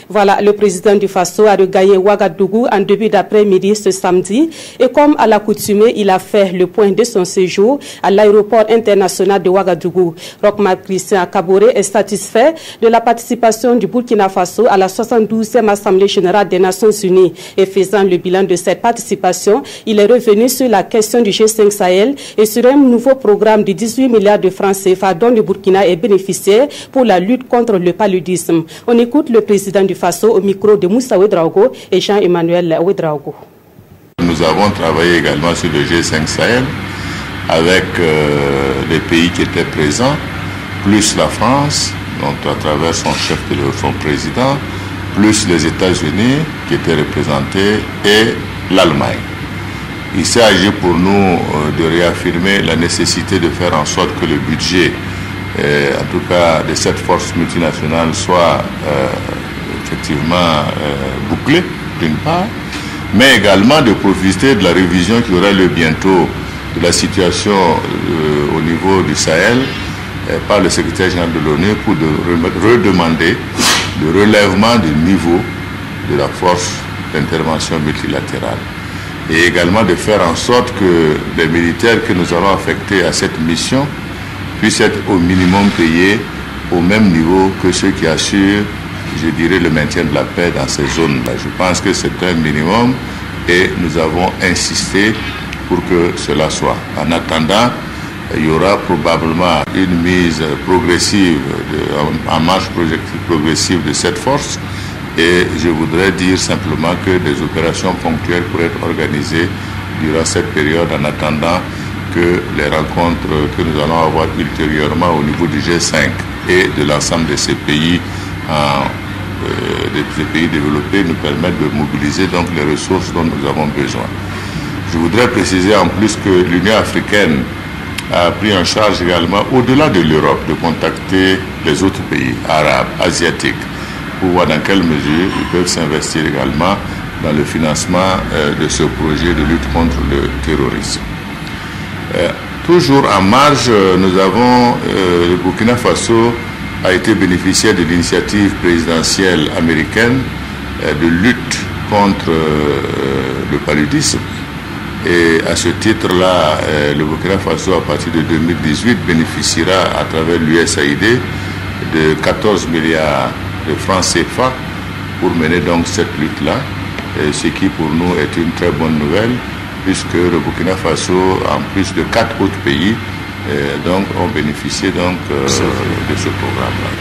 Voilà, le président du Faso a regagné Ouagadougou en début d'après-midi ce samedi et comme à l'accoutumée, il a fait le point de son séjour à l'aéroport international de Ouagadougou. Roch-Marc Christian Kaboré est satisfait de la participation du Burkina Faso à la 72e Assemblée générale des Nations Unies. Et faisant le bilan de cette participation, il est revenu sur la question du G5 Sahel et sur un nouveau programme de 18 milliards de francs CFA dont le Burkina est bénéficiaire pour la lutte contre le paludisme. On écoute le président du Faso au micro de Moussa Ouedraogo et Jean-Emmanuel Ouedraogo. Nous avons travaillé également sur le G5 Sahel avec les pays qui étaient présents, plus la France, donc à travers son chef de son président, plus les États-Unis qui étaient représentés et l'Allemagne. Il s'est agi pour nous de réaffirmer la nécessité de faire en sorte que le budget, en tout cas de cette force multinationale, soit effectivement bouclé, d'une part, mais également de profiter de la révision qui aura lieu bientôt de la situation au niveau du Sahel par le secrétaire général de l'ONU pour redemander le relèvement du niveau de la force d'intervention multilatérale et également de faire en sorte que les militaires que nous allons affecter à cette mission puissent être au minimum payés au même niveau que ceux qui assurent, je dirais, le maintien de la paix dans ces zones-là. Je pense que c'est un minimum et nous avons insisté pour que cela soit. En attendant, il y aura probablement une mise progressive, en marche progressive de cette force et je voudrais dire simplement que des opérations ponctuelles pourraient être organisées durant cette période en attendant que les rencontres que nous allons avoir ultérieurement au niveau du G5 et de l'ensemble de ces pays des pays développés nous permettent de mobiliser donc les ressources dont nous avons besoin. Je voudrais préciser en plus que l'Union africaine a pris en charge également, au-delà de l'Europe, de contacter les autres pays arabes, asiatiques, pour voir dans quelle mesure ils peuvent s'investir également dans le financement de ce projet de lutte contre le terrorisme. Toujours en marge, nous avons le Burkina Faso a été bénéficiaire de l'initiative présidentielle américaine de lutte contre le paludisme. Et à ce titre-là, le Burkina Faso, à partir de 2018, bénéficiera à travers l'USAID de 14 milliards de francs CFA pour mener donc cette lutte-là, ce qui pour nous est une très bonne nouvelle, puisque le Burkina Faso, en plus de 4 autres pays, donc ont bénéficié donc, de ce programme-là.